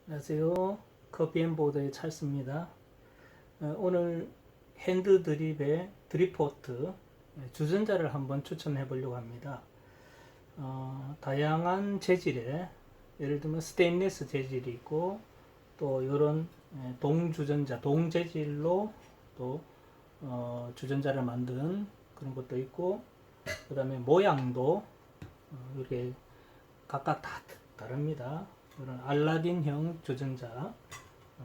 안녕하세요. 커피앤보드의 찰스입니다. 오늘 핸드 드립의 드립포트 주전자를 한번 추천해 보려고 합니다. 다양한 재질의 예를 들면 스테인리스 재질이 있고 또 이런 동주전자, 동재질로 또 주전자를 만든 그런 것도 있고 그 다음에 모양도 이렇게 각각 다 다릅니다. 이런 알라딘형 주전자,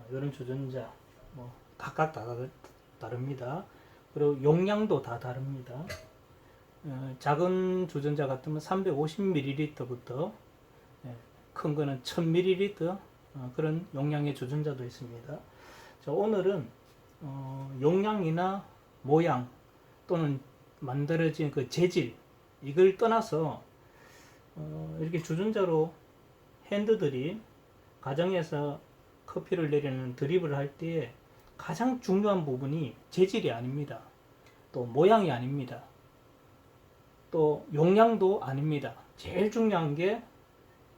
이런 주전자 뭐 각각 다 다릅니다. 그리고 용량도 다 다릅니다. 작은 주전자 같으면 350ml부터 큰 거는 1000ml 그런 용량의 주전자도 있습니다. 자, 오늘은 용량이나 모양 또는 만들어진 그 재질 이걸 떠나서 이렇게 주전자로 핸드들이 가정에서 커피를 내리는 드립을 할 때 가장 중요한 부분이 재질이 아닙니다. 또 모양이 아닙니다. 또 용량도 아닙니다. 제일 중요한 게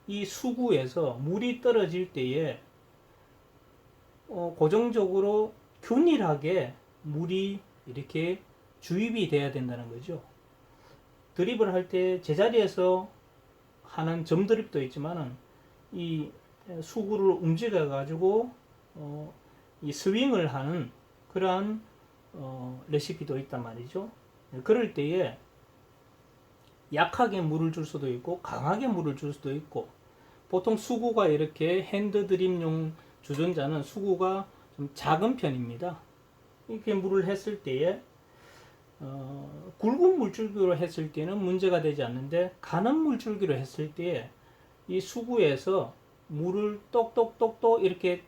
이 수구에서 물이 떨어질 때에 고정적으로 균일하게 물이 이렇게 주입이 돼야 된다는 거죠. 드립을 할 때 제자리에서 하는 점드립도 있지만은 이 수구를 움직여 가지고 이 스윙을 하는 그러한 레시피도 있단 말이죠. 그럴 때에 약하게 물을 줄 수도 있고 강하게 물을 줄 수도 있고, 보통 수구가 이렇게 핸드 드립용 주전자는 수구가 좀 작은 편입니다. 이렇게 물을 했을 때에 굵은 물줄기로 했을 때는 문제가 되지 않는데, 가는 물줄기로 했을 때 이 수구에서 물을 똑똑똑똑 이렇게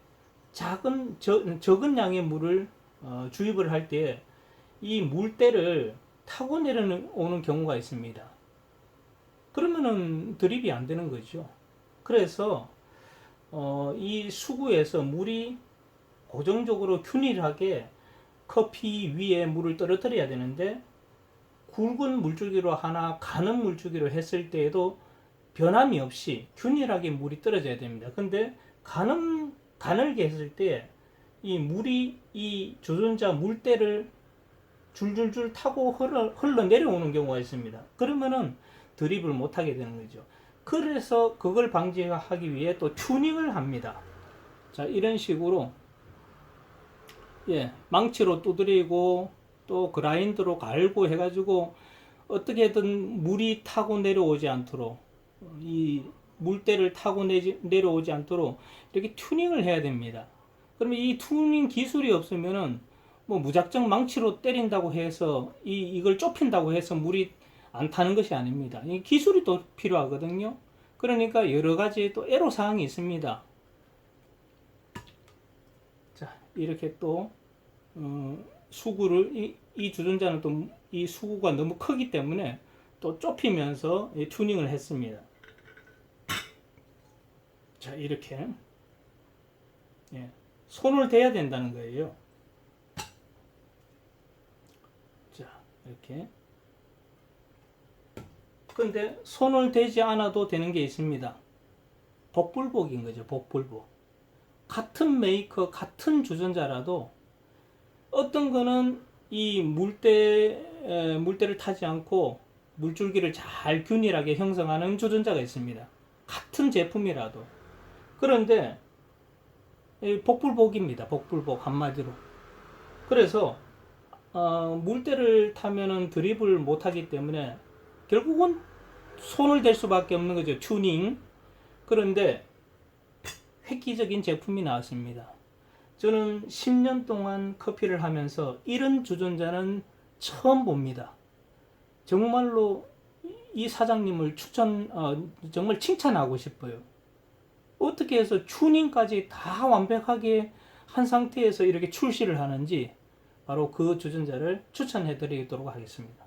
적은 양의 물을 주입을 할 때 이 물때를 타고 내려오는 경우가 있습니다. 그러면은 드립이 안 되는 거죠. 그래서 이 수구에서 물이 고정적으로 균일하게 커피 위에 물을 떨어뜨려야 되는데, 굵은 물줄기로 하나 가는 물줄기로 했을 때에도 변함이 없이 균일하게 물이 떨어져야 됩니다. 근데 가늘게 했을 때 이 물이 이 주전자 물때를 줄줄줄 타고 흘러 내려오는 경우가 있습니다. 그러면은 드립을 못 하게 되는 거죠. 그래서 그걸 방지하기 위해 또 튜닝을 합니다. 자, 이런 식으로 망치로 두드리고 또 그라인더로 갈고 해가지고 어떻게든 물이 타고 내려오지 않도록, 이 물때를 타고 내려오지 않도록 이렇게 튜닝을 해야 됩니다. 그러면 이 튜닝 기술이 없으면은 뭐 무작정 망치로 때린다고 해서 이걸 좁힌다고 해서 물이 안 타는 것이 아닙니다. 이 기술이 또 필요하거든요. 그러니까 여러 가지 또 애로 사항이 있습니다. 자, 이렇게 또 수구를 이 주전자는 또 이 수구가 너무 크기 때문에 또 좁히면서 튜닝을 했습니다. 자, 이렇게 손을 대야 된다는 거예요. 자, 이렇게. 근데 손을 대지 않아도 되는 게 있습니다. 복불복인 거죠. 복불복. 같은 메이커, 같은 주전자라도 어떤 거는 이 물때를 타지 않고 물줄기를 잘 균일하게 형성하는 주전자가 있습니다. 같은 제품이라도. 그런데 복불복입니다. 복불복 한마디로. 그래서 물때를 타면은 드립을 못하기 때문에 결국은 손을 댈 수밖에 없는 거죠. 튜닝. 그런데 획기적인 제품이 나왔습니다. 저는 10년 동안 커피를 하면서 이런 주전자는 처음 봅니다. 정말로 이 사장님을 정말 칭찬하고 싶어요. 어떻게 해서 튜닝까지 다 완벽하게 한 상태에서 이렇게 출시를 하는지, 바로 그 주전자를 추천해 드리도록 하겠습니다.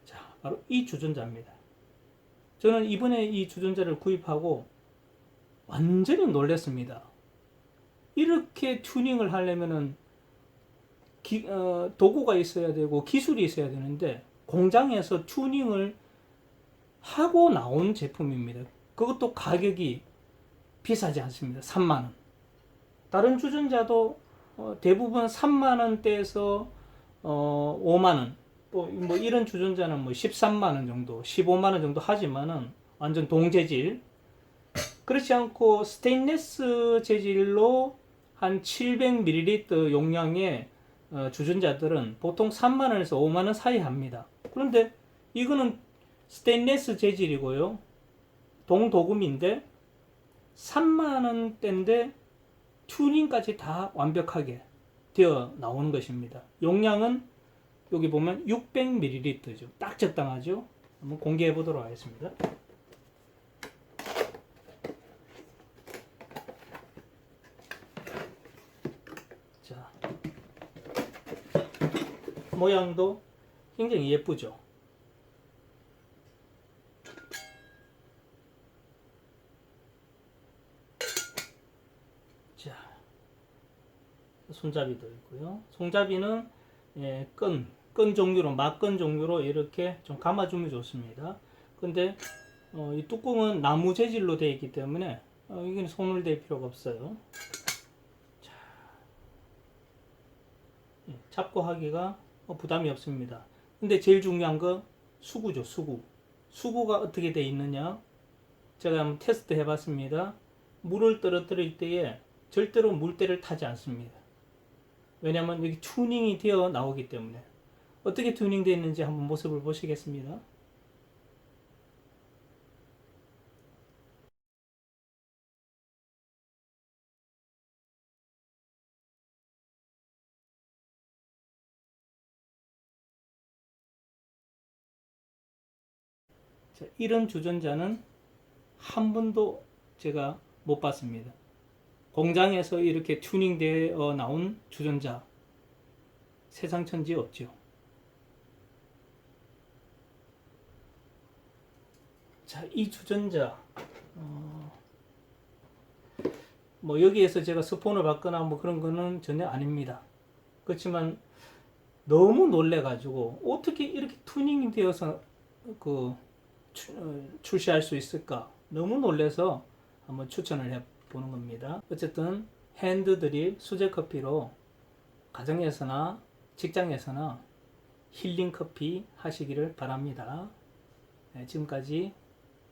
자, 바로 이 주전자입니다. 저는 이번에 이 주전자를 구입하고 완전히 놀랐습니다. 이렇게 튜닝을 하려면은 도구가 있어야 되고 기술이 있어야 되는데, 공장에서 튜닝을 하고 나온 제품입니다. 그것도 가격이 비싸지 않습니다. 3만 원. 다른 주전자도 대부분 3만 원대에서 5만 원. 뭐 이런 주전자는 뭐 13만 원 정도, 15만 원 정도 하지만은 완전 동재질. 그렇지 않고 스테인리스 재질로 한 700ml 용량의 주전자들은 보통 3만 원에서 5만 원 사이 합니다. 그런데 이거는 스테인리스 재질이고요. 동도금인데 3만 원대인데 튜닝까지 다 완벽하게 되어 나오는 것입니다. 용량은 여기 보면 600ml죠. 딱 적당하죠. 한번 공개해 보도록 하겠습니다. 자, 모양도 굉장히 예쁘죠. 자, 손잡이도 있고요. 손잡이는 끈 종류로, 막끈 종류로 이렇게 좀 감아주면 좋습니다. 근데 이 뚜껑은 나무 재질로 되어 있기 때문에 이건 손을 댈 필요가 없어요. 자, 잡고 하기가 부담이 없습니다. 근데 제일 중요한 건 수구죠, 수구. 수구가 어떻게 되어 있느냐? 제가 한번 테스트 해봤습니다. 물을 떨어뜨릴 때에 절대로 물때를 타지 않습니다. 왜냐하면 여기 튜닝이 되어 나오기 때문에. 어떻게 튜닝되어 있는지 한번 모습을 보시겠습니다. 자, 이런 주전자는 한 번도 제가 못 봤습니다. 공장에서 이렇게 튜닝되어 나온 주전자 세상 천지 없죠. 자, 이 주전자 뭐 여기에서 제가 스폰을 받거나 뭐 그런 거는 전혀 아닙니다. 그렇지만 너무 놀래가지고 어떻게 이렇게 튜닝이 되어서 출시할 수 있을까? 너무 놀래서 한번 추천을 해보는 겁니다. 어쨌든 핸드드립 수제 커피로 가정에서나 직장에서나 힐링 커피 하시기를 바랍니다. 네, 지금까지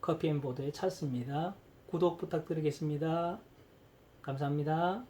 커피앤보드의 찼습니다. 구독 부탁드리겠습니다. 감사합니다.